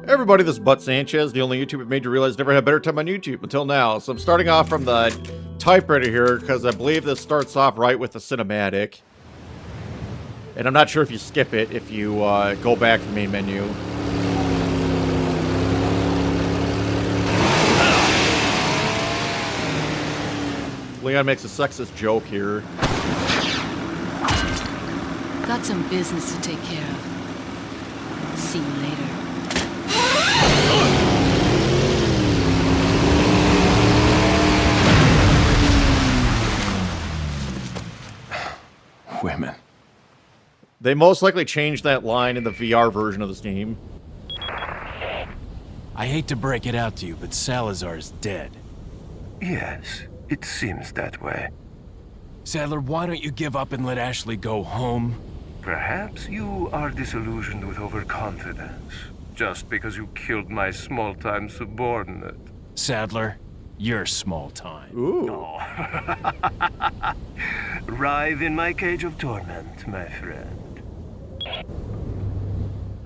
Hey everybody, this is Butt Sanchez, the only YouTuber that made you realize never had a better time on YouTube until now. So I'm starting off from the typewriter here because I believe this starts off right with the cinematic. And I'm not sure if you skip it if you go back to the main menu. Leon makes a sexist joke here. Got some business to take care of. See you later. Women. They most likely changed that line in the VR version of this game. I hate to break it out to you, but Salazar is dead. Yes, it seems that way. Sadler, why don't you give up and let Ashley go home? Perhaps you are disillusioned with overconfidence, just because you killed my small-time subordinate. Sadler, you're small time. Ooh. Oh. Writhe in my cage of torment, my friend.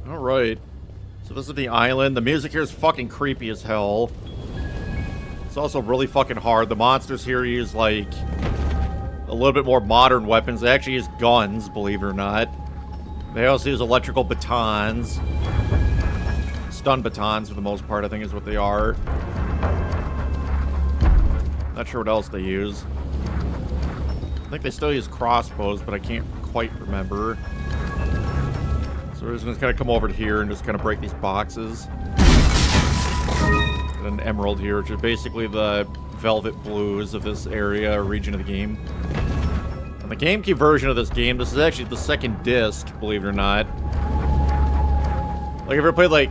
Alright. So this is the island. The music here is fucking creepy as hell. It's also really fucking hard. The monsters here use, like, a little bit more modern weapons. They actually use guns, believe it or not. They also use electrical batons. Stun batons, for the most part, I think is what they are. Not sure what else they use. I think they still use crossbows, but I can't quite remember. So we're just gonna come over to here and just kind of break these boxes. And an emerald here, which is basically the velvet blues of this area or region of the game. On the GameCube version of this game, this is actually the second disc, believe it or not. Like, if you ever played like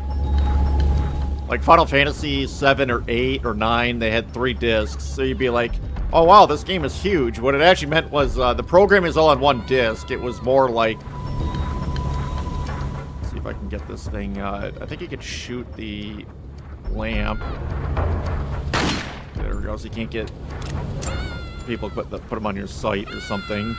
Final Fantasy 7 or 8 or 9, they had 3 discs, so you'd be like, oh wow, this game is huge. What it actually meant was the program is all on one disc. It was more like... Let's see if I can get this thing. I think you could shoot the lamp. There we go, so you can't get people put them on your site or something.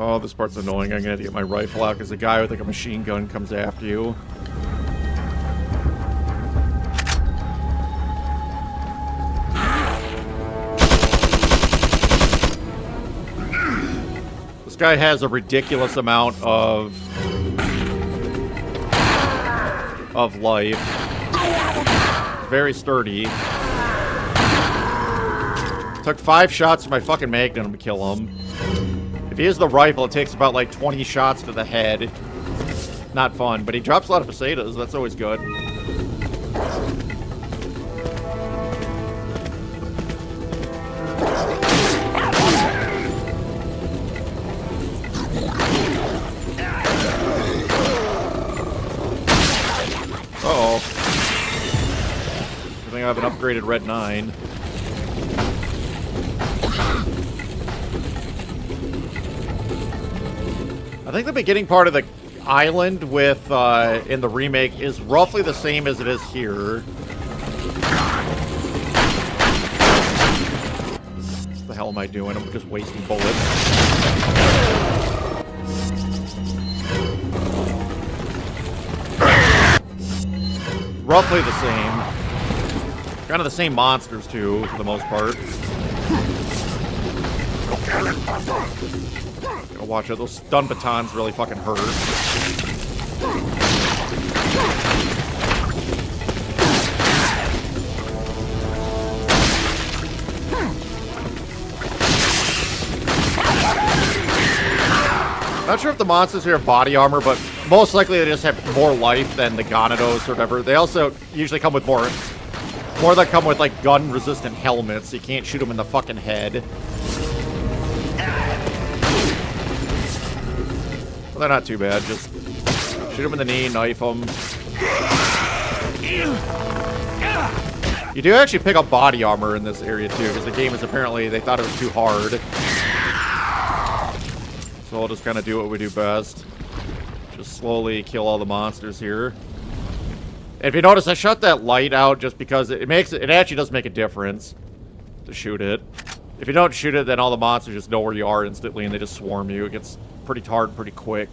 Oh, this part's annoying. I'm gonna have to get my rifle out because the guy with like a machine gun comes after you. This guy has a ridiculous amount of life. Very sturdy. Took 5 shots to my fucking Magnum to kill him. If he has the rifle, it takes about like 20 shots to the head. Not fun, but he drops a lot of pesetas. That's always good. Uh-oh. I think I have an upgraded Red 9. I think the beginning part of the island with in the remake is roughly the same as it is here. What the hell am I doing? I'm just wasting bullets. Roughly the same. Kind of the same monsters too, for the most part. Gotta watch out, those stun batons really fucking hurt. Not sure if the monsters here have body armor, but most likely they just have more life than the Ganados or whatever. They also usually come with more that come with like gun-resistant helmets. So you can't shoot them in the fucking head. Well, they're not too bad. Just shoot them in the knee, knife them. You do actually pick up body armor in this area too, because the game is apparently, they thought it was too hard. So we'll just kind of do what we do best. Just slowly kill all the monsters here. And if you notice, I shut that light out just because it actually does make a difference to shoot it. If you don't shoot it, then all the monsters just know where you are instantly and they just swarm you. It gets pretty hard pretty quick.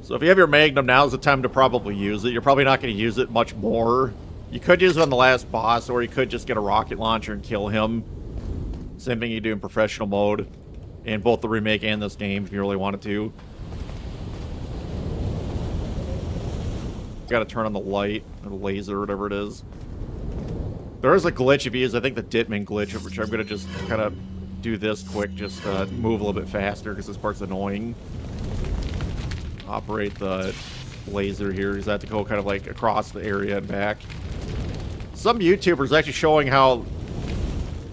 So if you have your Magnum, now's the time to probably use it. You're probably not going to use it much more. You could use it on the last boss, or you could just get a rocket launcher and kill him. Same thing you do in professional mode. In both the remake and this game, if you really wanted to. Gotta turn on the light, or the laser, or whatever it is. There is a glitch if you use, I think, the Ditman glitch, which I'm gonna just kind of do this quick, just move a little bit faster, because this part's annoying. Operate the laser here, because I have to go kind of like across the area and back. Some YouTubers actually showing how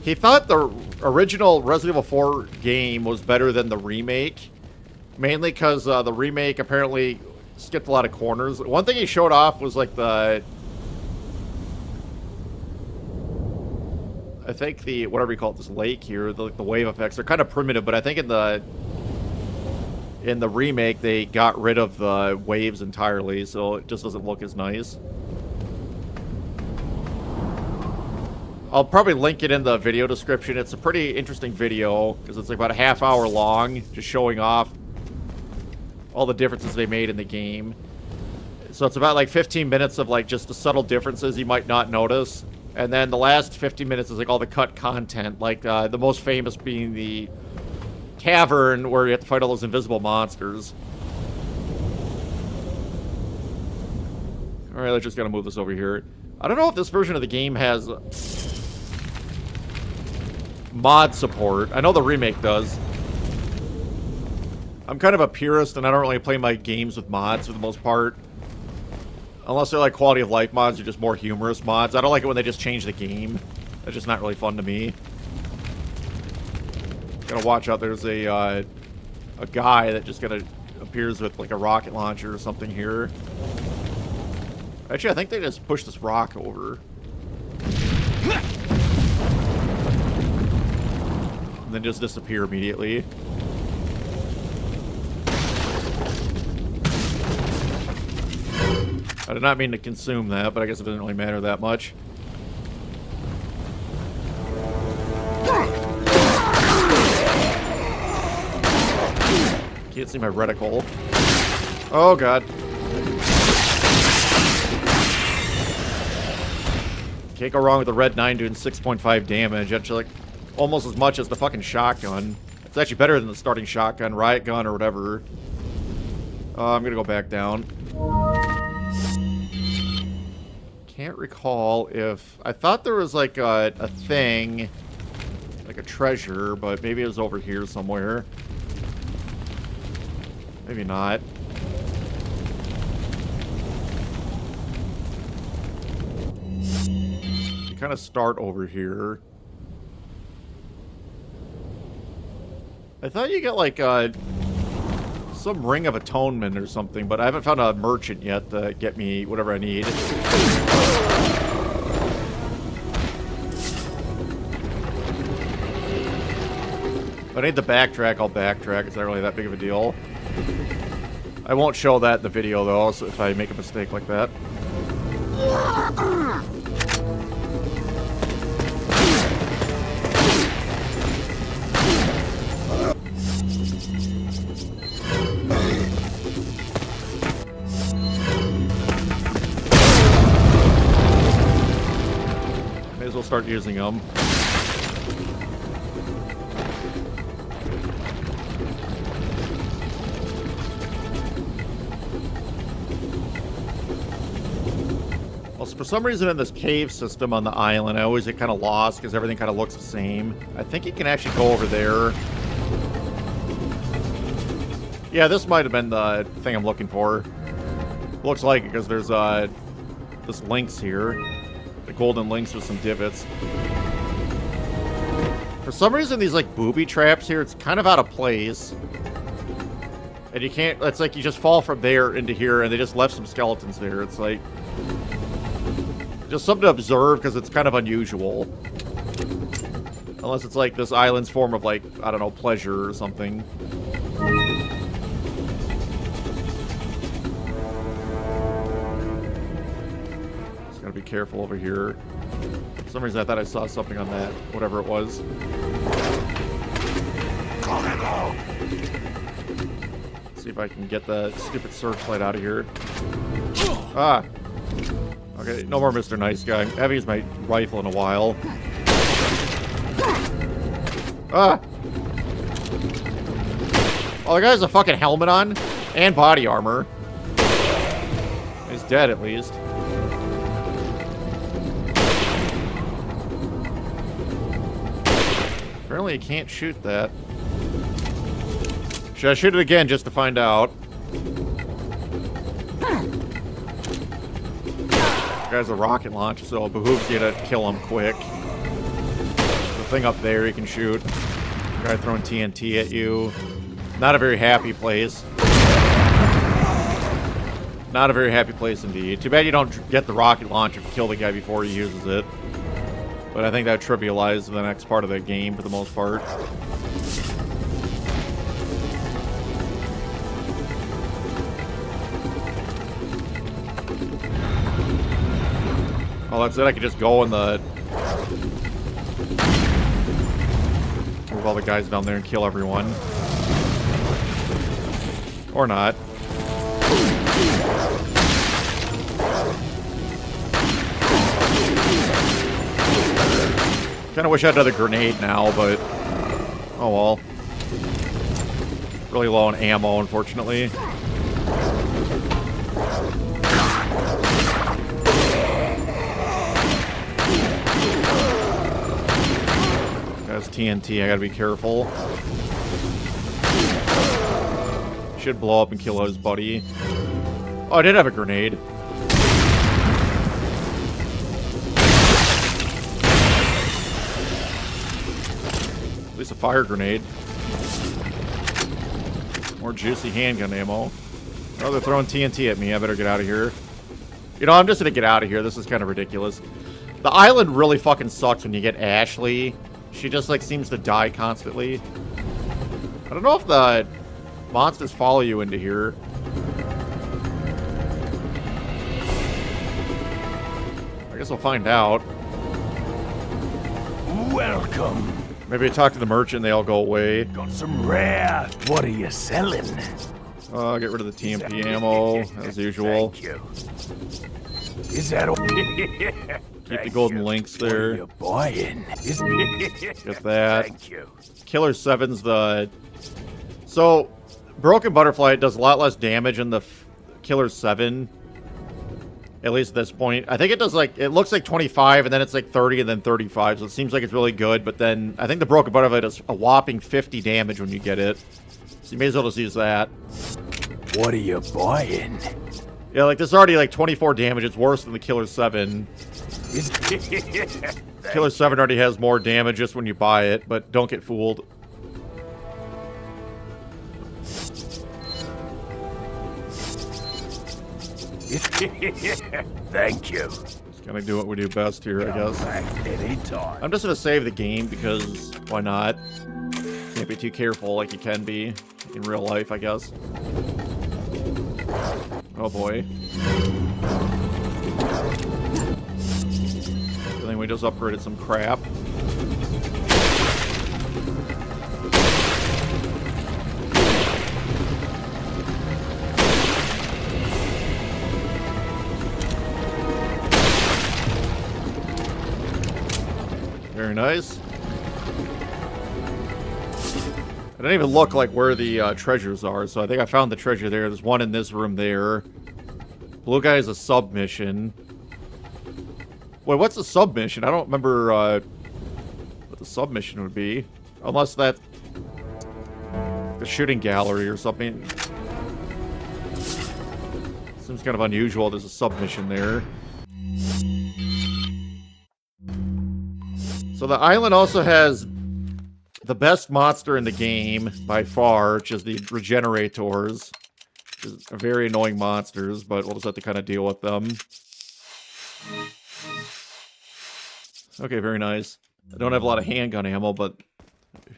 he thought the original Resident Evil 4 game was better than the remake. Mainly because the remake apparently skipped a lot of corners. One thing he showed off was like the... I think the, whatever you call it, this lake here, the wave effects, they're kind of primitive, but I think in the remake they got rid of the waves entirely, so it just doesn't look as nice. I'll probably link it in the video description. It's a pretty interesting video, because it's like about a half hour long, just showing off all the differences they made in the game. So it's about like 15 minutes of like just the subtle differences you might not notice. And then the last 15 minutes is like all the cut content, like the most famous being the cavern where you have to fight all those invisible monsters. Alright, let's just gotta move this over here. I don't know if this version of the game has mod support. I know the remake does. I'm kind of a purist, and I don't really play my games with mods for the most part. Unless they're like quality of life mods or just more humorous mods. I don't like it when they just change the game. That's just not really fun to me. Gotta watch out, there's a guy that just kinda appears with like a rocket launcher or something here. Actually, I think they just pushed this rock over. And then just disappear immediately. I did not mean to consume that, but I guess it doesn't really matter that much. Can't see my reticle. Oh god. Can't go wrong with the Red 9 doing 6.5 damage. That's like almost as much as the fucking shotgun. It's actually better than the starting shotgun, riot gun, or whatever. I'm gonna go back down. Can't recall if... I thought there was like a thing, like a treasure, but maybe it was over here somewhere. Maybe not. You kind of start over here. I thought you get like some ring of atonement or something, but I haven't found a merchant yet to get me whatever I need. If I need to backtrack, I'll backtrack. It's not really that big of a deal. I won't show that in the video though, so if I make a mistake like that. May as well start using them. For some reason in this cave system on the island, I always get kind of lost because everything kind of looks the same. I think you can actually go over there. Yeah, this might have been the thing I'm looking for. Looks like it because there's this links here. The golden links with some divots. For some reason, these like booby traps here, it's kind of out of place. And you can't, it's like you just fall from there into here and they just left some skeletons there. It's like... just something to observe, because it's kind of unusual. Unless it's like this island's form of, like, I don't know, pleasure or something. Just gotta be careful over here. For some reason I thought I saw something on that, whatever it was. Let's see if I can get the stupid searchlight out of here. Ah. Okay, no more Mr. Nice Guy. I haven't used my rifle in a while. Ah! Oh, the guy has a fucking helmet on and body armor. He's dead, at least. Apparently, you can't shoot that. Should I shoot it again just to find out? Guy's a rocket launcher, so it behooves you to kill him quick. The thing up there you can shoot. Guy throwing TNT at you. Not a very happy place. Not a very happy place indeed. Too bad you don't get the rocket launcher to kill the guy before he uses it. But I think that trivializes the next part of the game for the most part. Oh, that's it? I could just go in the... move all the guys down there and kill everyone. Or not. Kinda wish I had another grenade now, but... oh well. Really low on ammo, unfortunately. That's TNT, I gotta be careful. Should blow up and kill his buddy. Oh, I did have a grenade. At least a fire grenade. More juicy handgun ammo. Oh, they're throwing TNT at me. I better get out of here. You know, I'm just gonna get out of here. This is kind of ridiculous. The island really fucking sucks when you get Ashley. She just, like, seems to die constantly. I don't know if the monsters follow you into here. I guess we'll find out. Welcome. Maybe I talk to the merchant, they all go away. Got some rare. What are you selling? Get rid of the TMP ammo, as usual. Thank you. Is that all? Keep the golden links there. What are you buying? Get that. Thank you. Killer 7's the... So, Broken Butterfly does a lot less damage in the Killer 7. At least at this point. I think it does like... it looks like 25, and then it's like 30, and then 35. So it seems like it's really good, but then... I think the Broken Butterfly does a whopping 50 damage when you get it. So you may as well just use that. What are you buying? Yeah, like this is already like 24 damage. It's worse than the Killer 7. Killer 7 already has more damage just when you buy it, but don't get fooled. Thank you. Just gonna do what we do best here, I guess. Anytime. I'm just gonna save the game because why not? Can't be too careful like you can be in real life, I guess. Oh boy. I think we just upgraded some crap. Very nice. I didn't even look like where the treasures are, so I think I found the treasure there. There's one in this room there. Blue guy is a submission. Wait, what's the submission? I don't remember what the submission would be. Unless that's the shooting gallery or something. Seems kind of unusual. There's a submission there. So the island also has the best monster in the game by far, which is the Regenerators. Which are very annoying monsters, but we'll just have to kind of deal with them. Okay, very nice. I don't have a lot of handgun ammo, but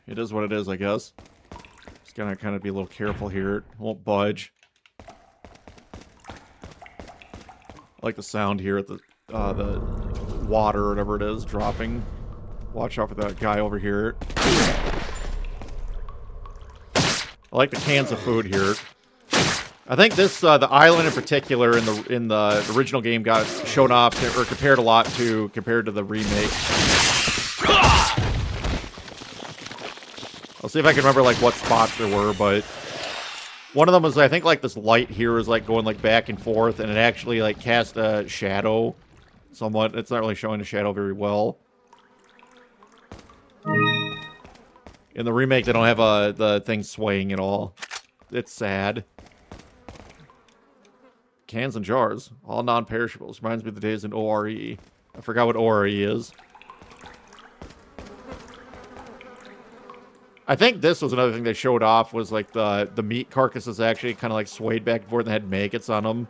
it is what it is, I guess. Just gonna kind of be a little careful here. It won't budge. I like the sound here at the water or whatever it is dropping. Watch out for that guy over here. like the cans of food here. I think this the island in particular in the original game got shown off or compared a lot to compared to the remake. I'll see if I can remember like what spots there were, but one of them was I think like this light here is like going like back and forth, and it actually like cast a shadow somewhat. It's not really showing the shadow very well. In the remake, they don't have the thing swaying at all. It's sad. Cans and jars. All non-perishables. Reminds me of the days in ORE. I forgot what ORE is. I think this was another thing they showed off, was like the meat carcasses actually kind of like swayed back and forth and had maggots on them.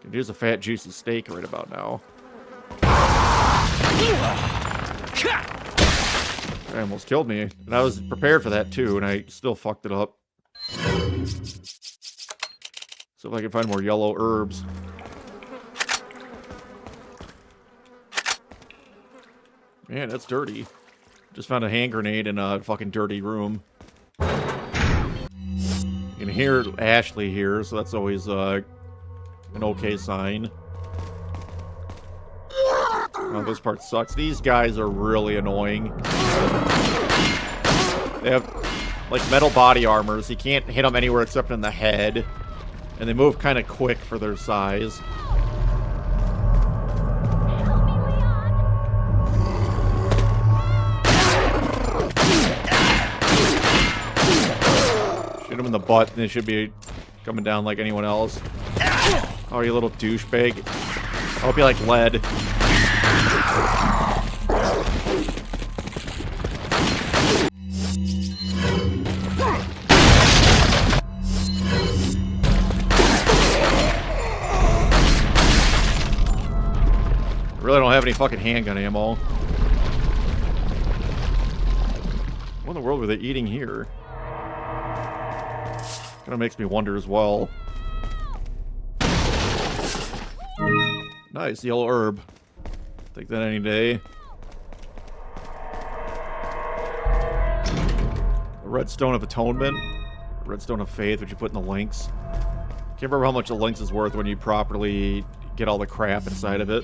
Could use a fat, juicy steak right about now. It almost killed me. And I was prepared for that too, and I still fucked it up. So if I can find more yellow herbs. Man, that's dirty. Just found a hand grenade in a fucking dirty room. You can hear Ashley here, so that's always an okay sign. Oh, this part sucks. These guys are really annoying. They have, like, metal body armors. You can't hit them anywhere except in the head. And they move kind of quick for their size. Shoot them in the butt, and they should be coming down like anyone else. Oh, you little douchebag. I hope you like lead. Really don't have any fucking handgun ammo. What in the world were they eating here? Kind of makes me wonder as well. Nice, yellow herb. Take that any day. A redstone of atonement. A redstone of faith, which you put in the links. Can't remember how much the links is worth when you properly get all the crap inside of it.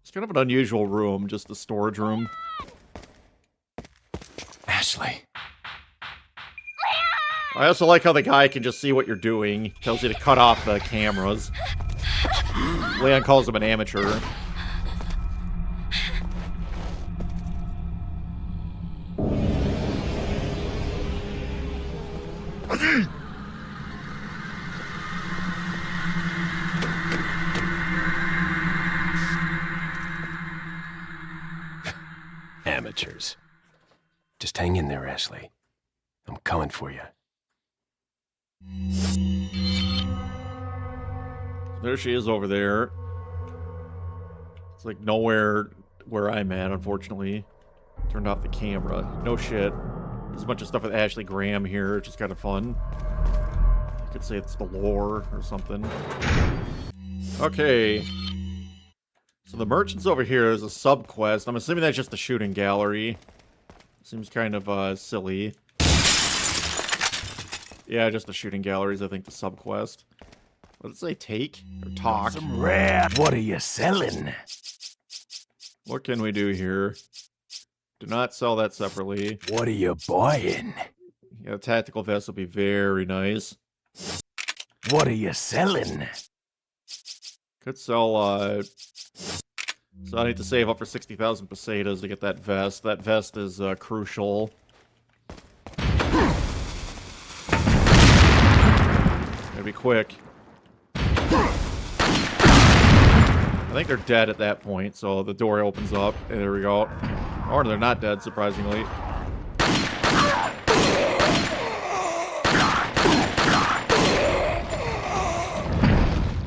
It's kind of an unusual room, just the storage room. Ashley. I also like how the guy can just see what you're doing. Tells you to cut off the cameras. Leon calls him an amateur. Amateurs. Just hang in there, Ashley. I'm coming for you. There she is over there. It's like nowhere where I'm at, unfortunately. Turned off the camera. No shit. There's a bunch of stuff with Ashley Graham here, which is kind of fun. You could say it's the lore or something. Okay. So the merchant's over here. There's a sub-quest. I'm assuming that's just the shooting gallery. Seems kind of silly. Yeah, just the shooting galleries, I think, the sub-quest. What did it say? Take? Or talk? Some rare. What are you selling? What can we do here? Do not sell that separately. What are you buying? Yeah, the tactical vest will be very nice. What are you selling? Could sell, so I need to save up for 60,000 pesetas to get that vest. That vest is, crucial. Gotta be quick. I think they're dead at that point, so the door opens up. And there we go. Or they're not dead, surprisingly.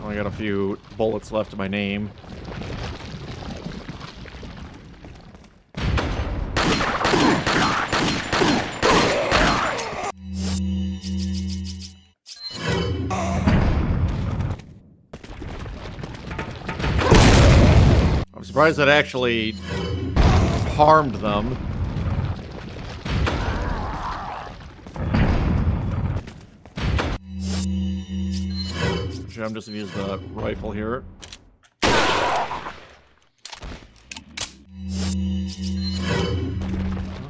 Only got a few bullets left in my name. Surprised that actually harmed them. Actually, I'm just gonna use the rifle here.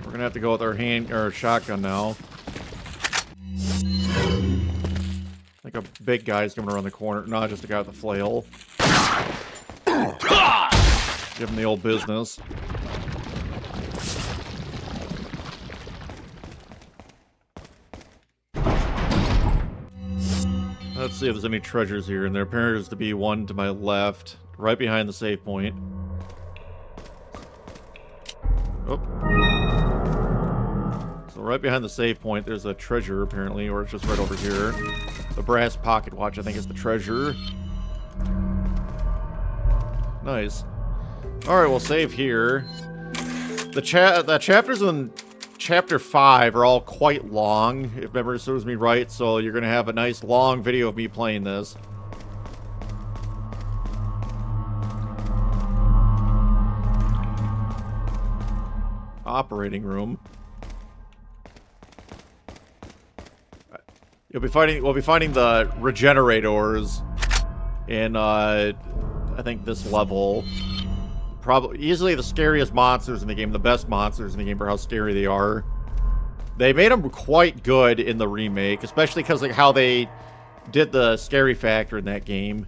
We're gonna have to go with our shotgun now. Like a big guy's coming around the corner. Not just a guy with a flail. Give him the old business. Let's see if there's any treasures here, and there appears to be one to my left, right behind the save point. Oh. So right behind the save point, there's a treasure, apparently, or it's just right over here. The brass pocket watch, I think, is the treasure. Nice. Alright, we'll save here. The chapters in Chapter 5 are all quite long, if memory serves me right, so you're going to have a nice long video of me playing this. Operating room. We'll be finding the regenerators in, I think, this level. Probably easily the scariest monsters in the game, the best monsters in the game for how scary they are. They made them quite good in the remake, especially because like how they did the scary factor in that game.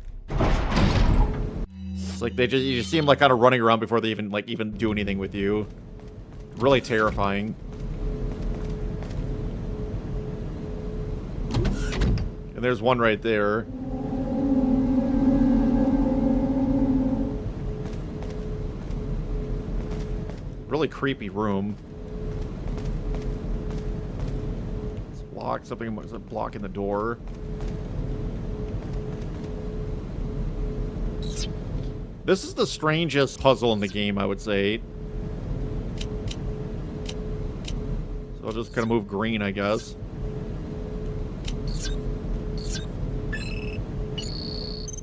It's like you just see them like kind of running around before they even do anything with you. Really terrifying. And there's one right there. Really creepy room. It's locked. Something was blocking the door. This is the strangest puzzle in the game, I would say. So I'll just kind of move green, I guess.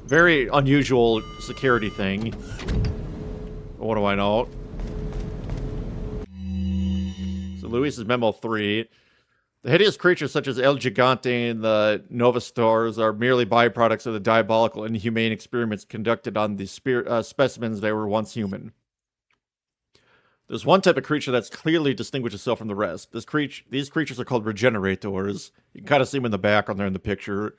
Very unusual security thing. What do I know? Luis's Memo 3. The hideous creatures such as El Gigante and the Novastores are merely byproducts of the diabolical and inhumane experiments conducted on the specimens that were once human. There's one type of creature that's clearly distinguished itself from the rest. These creatures are called regenerators. You can kind of see them in the background there in the picture.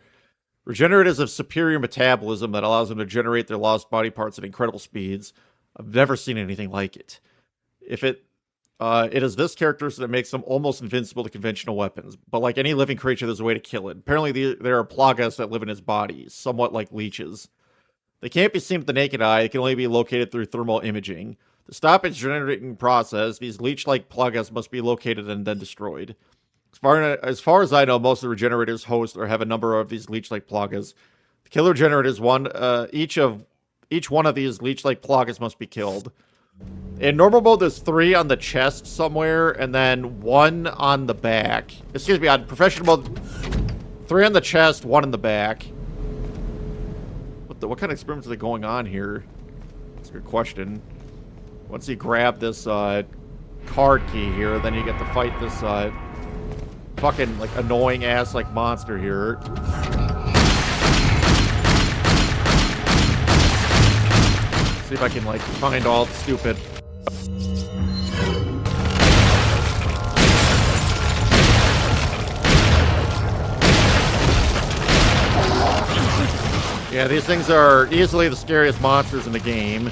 Regenerators have superior metabolism that allows them to generate their lost body parts at incredible speeds. I've never seen anything like it. It is this characteristic that makes them almost invincible to conventional weapons. But like any living creature, there's a way to kill it. Apparently, there are plagas that live in its body, somewhat like leeches. They can't be seen with the naked eye. They can only be located through thermal imaging. To stop its generating process, these leech-like plagas must be located and then destroyed. As far as I know, most of the regenerators host or have a number of these leech-like plagas. The killer generators, each one of these leech-like plagas must be killed. In normal mode, there's 3 on the chest somewhere, and then 1 on the back. Excuse me, on professional mode, 3 on the chest, 1 in the back. What kind of experiments are going on here? That's a good question. Once you grab this card key here, then you get to fight this fucking like annoying ass like monster here. See if I can like find all the stupid. Yeah, these things are easily the scariest monsters in the game. I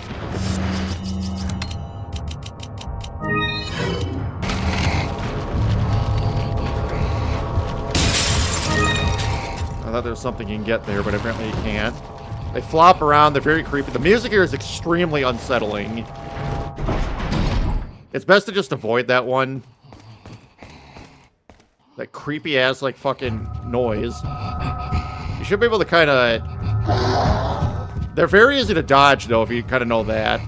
thought there was something you can get there, but apparently you can't. They flop around, they're very creepy. The music here is extremely unsettling. It's best to just avoid that one. That creepy ass like fucking noise. You should be able to kind of... They're very easy to dodge though, if you kind of know that.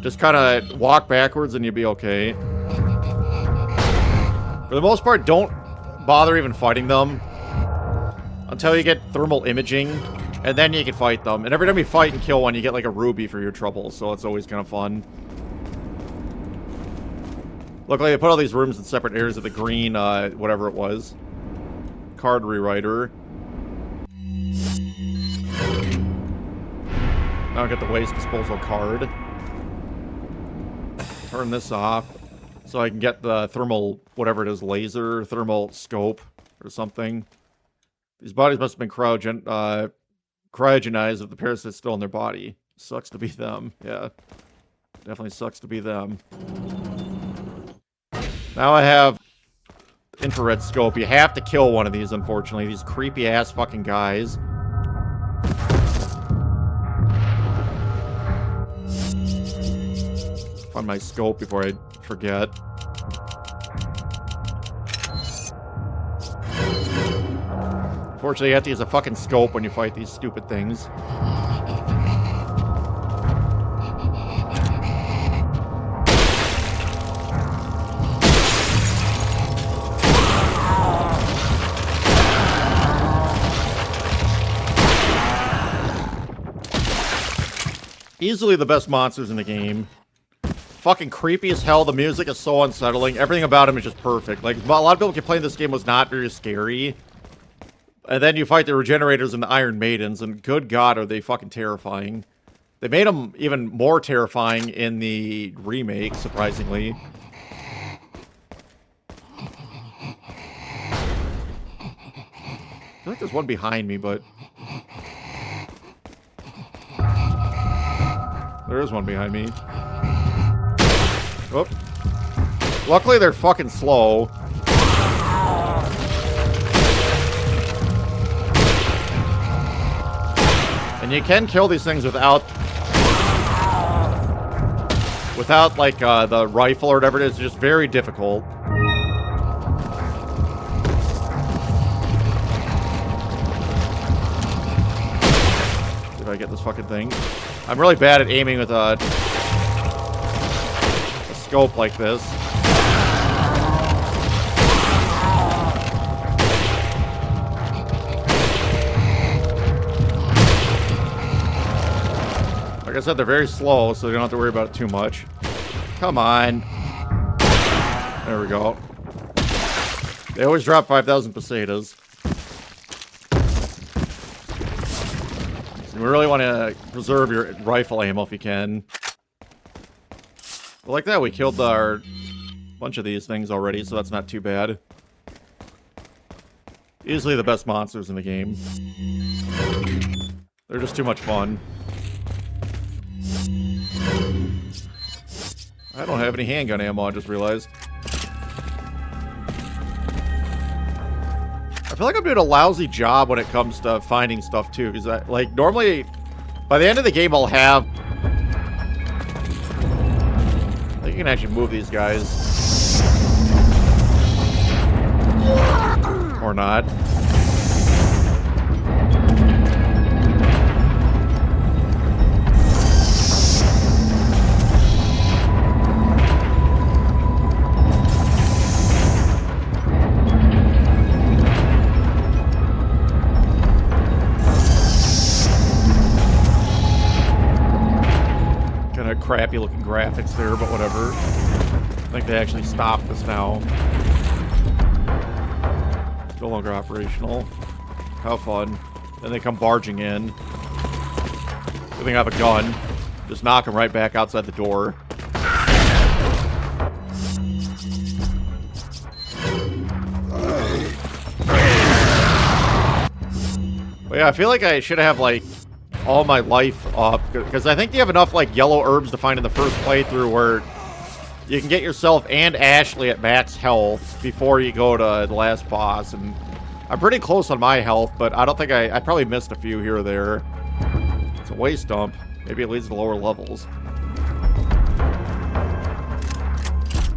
Just kind of walk backwards and you'll be okay. For the most part, don't bother even fighting them until you get thermal imaging. And then you can fight them. And every time you fight and kill one, you get like a ruby for your trouble, so it's always kind of fun. Luckily, they put all these rooms in separate areas of the green, whatever it was. Card rewriter. Now I get the waste disposal card. Turn this off so I can get the thermal, whatever it is, laser, thermal scope or something. These bodies must have been cryogenized if the parasite's still in their body. Sucks to be them. Yeah. Definitely sucks to be them. Now I have infrared scope. You have to kill one of these, unfortunately. These creepy ass fucking guys. Find my scope before I forget. Unfortunately, you have to use a fucking scope when you fight these stupid things. Easily the best monsters in the game. Fucking creepy as hell. The music is so unsettling. Everything about him is just perfect. Like, a lot of people complain this game was not very scary. And then you fight the Regenerators and the Iron Maidens, and good God, are they fucking terrifying. They made them even more terrifying in the remake, surprisingly. I feel like there's one behind me, but... There is one behind me. Oh. Luckily, they're fucking slow. And you can kill these things without like, the rifle or whatever it is. It's just very difficult. See if I get this fucking thing. I'm really bad at aiming with a scope like this. Like I said, they're very slow, so you don't have to worry about it too much. Come on. There we go. They always drop 5,000 pesetas. So you really want to preserve your rifle ammo if you can. But like that, we killed our bunch of these things already, so that's not too bad. Easily the best monsters in the game. They're just too much fun. I don't have any handgun ammo, I just realized. I feel like I'm doing a lousy job when it comes to finding stuff, too. Because, like, normally, by the end of the game, I'll have... I think you can actually move these guys. Or not. Crappy looking graphics there, but whatever. I think they actually stopped this now. It's no longer operational. How fun. Then they come barging in. Good thing I have a gun. Just knock them right back outside the door. But yeah, I feel like I should have, like, all my life up, because I think you have enough, like, yellow herbs to find in the first playthrough where you can get yourself and Ashley at max health before you go to the last boss, and I'm pretty close on my health, but I don't think I probably missed a few here or there. It's a waste dump. Maybe it leads to lower levels.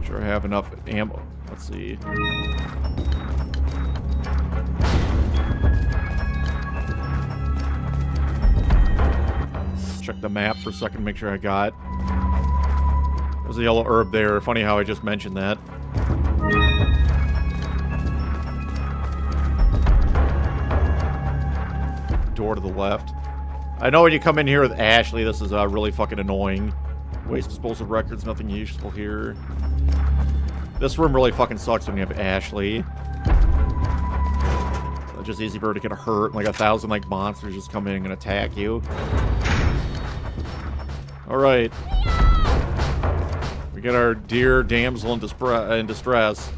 Sure I have enough ammo. Let's see. Check the map for a second, make sure I got. There's a yellow herb there. Funny how I just mentioned that. Door to the left. I know when you come in here with Ashley, this is really fucking annoying. Waste disposal records, nothing useful here. This room really fucking sucks when you have Ashley. It's just easy for her to get hurt. Like 1,000 like monsters just come in and attack you. Alright. We get our dear damsel in distress.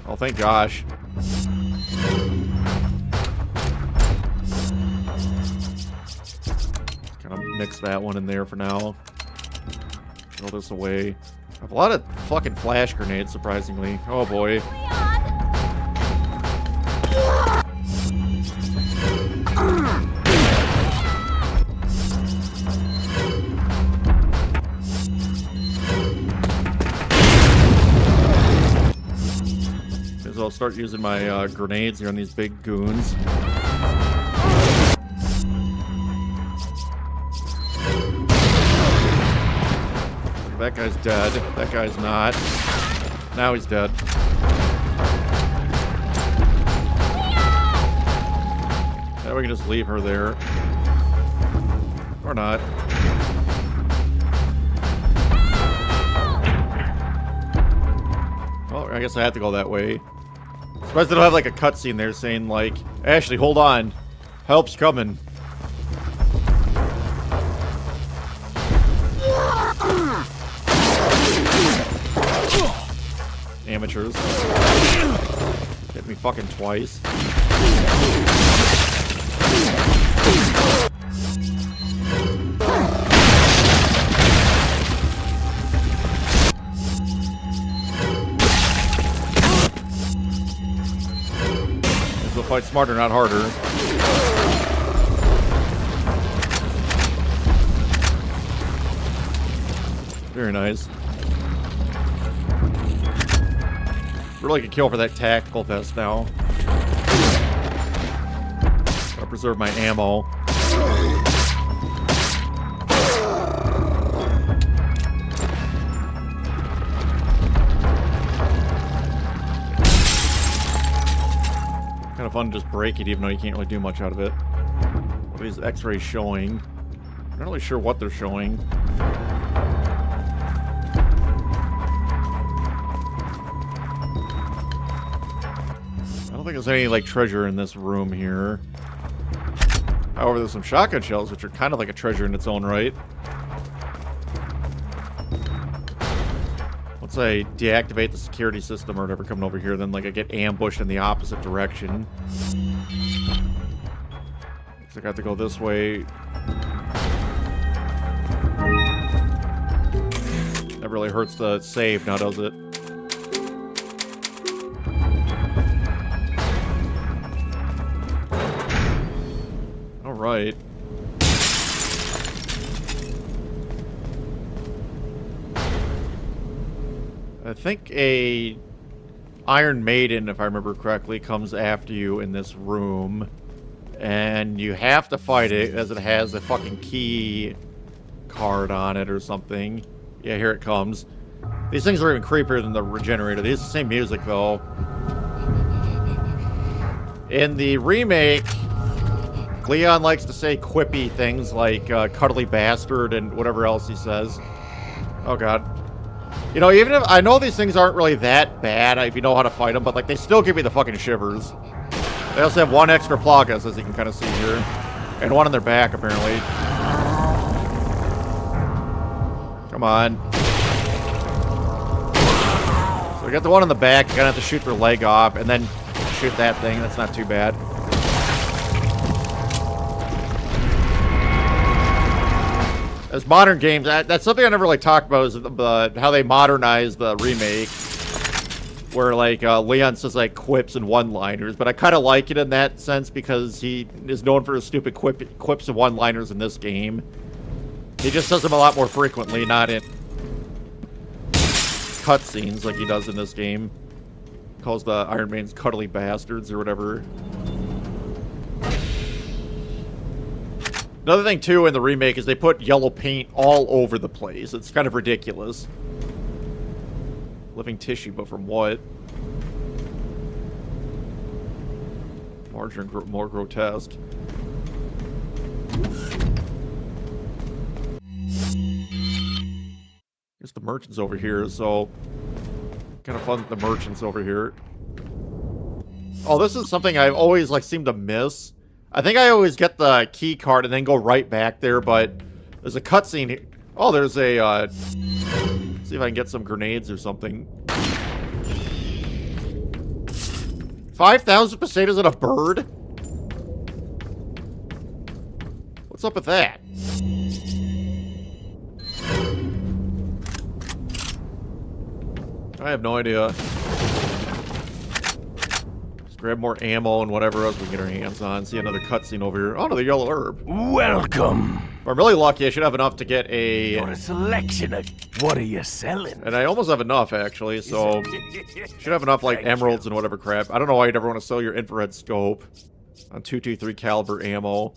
Oh, thank gosh. Kind of mix that one in there for now. Throw this away. I have a lot of fucking flash grenades, surprisingly. Oh boy. So I'll start using my grenades here on these big goons. That guy's dead. That guy's not. Now he's dead. Now we can just leave her there. Or not. Well, I guess I have to go that way. Surprised they don't have like a cutscene there saying like, Ashley, hold on. Help's coming. Amateurs. Hit me fucking twice. We'll fight smarter, not harder. Very nice. Really could kill for that tactical vest now. Gotta preserve my ammo. Kind of fun to just break it even though you can't really do much out of it. What are these x-rays showing? I'm not really sure what they're showing. I don't think there's any, like, treasure in this room here. However, there's some shotgun shells, which are kind of like a treasure in its own right. Once I deactivate the security system or whatever coming over here, then, like, I get ambushed in the opposite direction. Looks like I have to go this way. That really hurts to save now, does it? Right. I think a Iron Maiden, if I remember correctly, comes after you in this room. And you have to fight it as it has a fucking key card on it or something. Yeah, here it comes. These things are even creepier than the Regenerator. They use the same music, though. In the remake, Leon likes to say quippy things like cuddly bastard and whatever else he says. Oh god. You know, even if I know these things aren't really that bad if you know how to fight them, but like they still give me the fucking shivers. They also have one extra plagas, as you can kind of see here, and one on their back apparently. Come on. So we got the one on the back. You're gonna have to shoot their leg off and then shoot that thing. That's not too bad. As modern games, that's something I never really talked about, is how they modernized the remake. Where, like, Leon says, like, quips and one-liners. But I kind of like it in that sense because he is known for his stupid quips and one-liners in this game. He just says them a lot more frequently, not in cutscenes like he does in this game. Calls the Iron Maidens cuddly bastards or whatever. Another thing, too, in the remake is they put yellow paint all over the place. It's kind of ridiculous. Living tissue, but from what? Larger and more grotesque. Guess the merchant's over here, so kind of fun that the merchant's over here. Oh, this is something I always like seem to miss. I think I always get the key card and then go right back there, but there's a cutscene here. Oh, there's a, let's see if I can get some grenades or something. 5,000 pesetas and a bird? What's up with that? I have no idea. Just grab more ammo and whatever else we can get our hands on. See another cutscene over here. Oh, no, the yellow herb. Welcome. If I'm really lucky, I should have enough to get a... For a selection of what are you selling? And I almost have enough, actually, so... should have enough, like, emeralds and whatever crap. I don't know why you'd ever want to sell your infrared scope on 223 caliber ammo.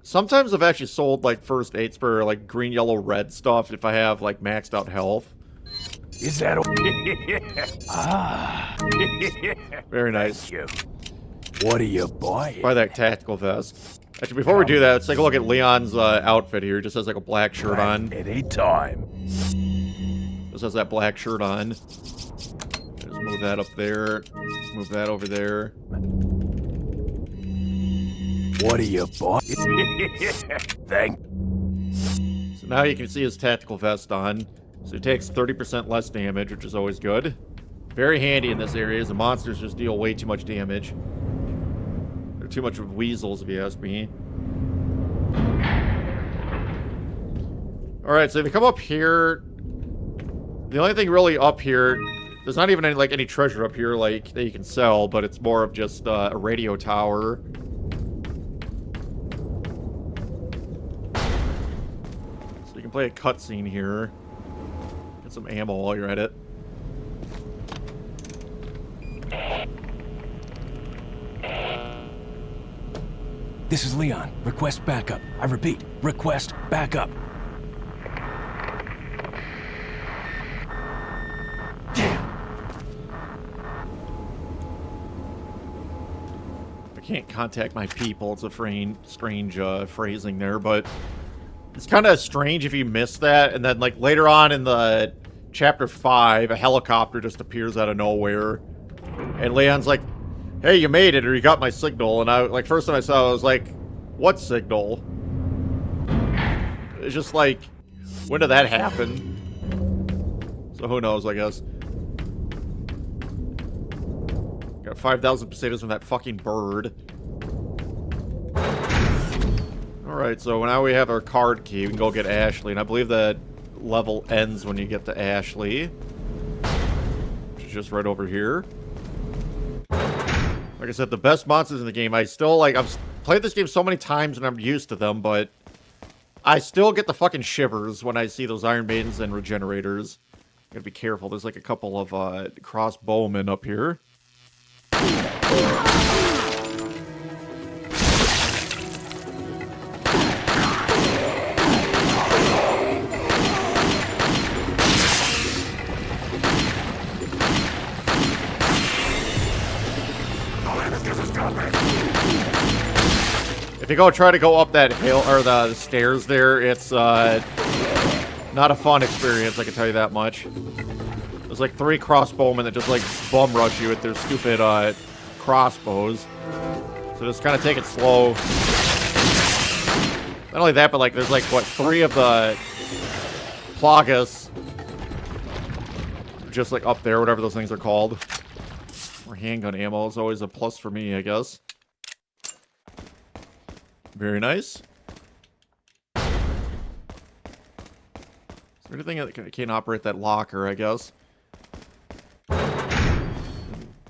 Sometimes I've actually sold, like, first aids for, like, green, yellow, red stuff if I have, like, maxed out health. Is that ah. Very nice. What are you buying? Buy that tactical vest. Actually, before we do that, let's take a look at Leon's outfit here. He just has, like, a black shirt on. Anytime. Just has that black shirt on. Just move that up there. Move that over there. What are you buying? Thank. So now you can see his tactical vest on. So he takes 30% less damage, which is always good. Very handy in this area, as the monsters just deal way too much damage. They're too much of weasels, if you ask me. Alright, so if you come up here... The only thing really up here... There's not even any, like, any treasure up here, like, that you can sell, but it's more of just a radio tower. So you can play a cutscene here. Get some ammo while you're at it. This is Leon. Request backup. I repeat, request backup. I can't contact my people. It's a strange phrasing there, but it's kind of strange if you miss that, and then like later on in the chapter 5, a helicopter just appears out of nowhere, and Leon's like, "Hey, you made it, or you got my signal." And I, like, first time I saw it, I was like, "What signal?" It's just like, when did that happen? So who knows, I guess. Got 5,000 pesetas from that fucking bird. Alright, so now we have our card key. We can go get Ashley, and I believe that level ends when you get to Ashley. Which is just right over here. Like I said, the best monsters in the game. I still, like, I've played this game so many times and I'm used to them, but I still get the fucking shivers when I see those Iron Maidens and Regenerators. Gotta be careful. There's like a couple of crossbowmen up here. If you try to go up that hill, or the stairs there, it's not a fun experience, I can tell you that much. There's like 3 crossbowmen that just like bum rush you with their stupid crossbows. So just kind of take it slow. Not only that, but like there's like, what, 3 of the Plagas just like up there, whatever those things are called. More handgun ammo is always a plus for me, I guess. Very nice. Is there anything that can't operate that locker, I guess?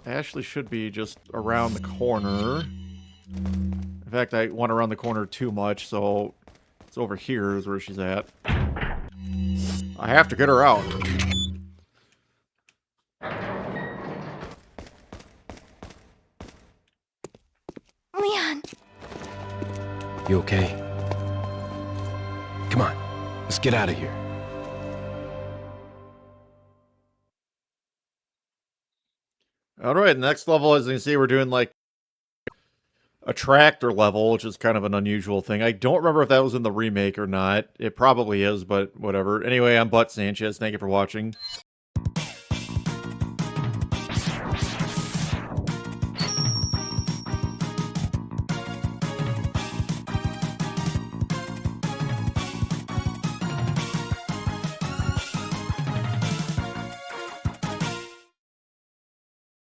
Ashley should be just around the corner. In fact, I went around the corner too much, so it's over here is where she's at. I have to get her out. Leon! You okay? Come on, let's get out of here. Alright, next level, as you can see, we're doing like a tractor level, which is kind of an unusual thing. I don't remember if that was in the remake or not. It probably is, but whatever. Anyway, I'm Butt Sanchez. Thank you for watching.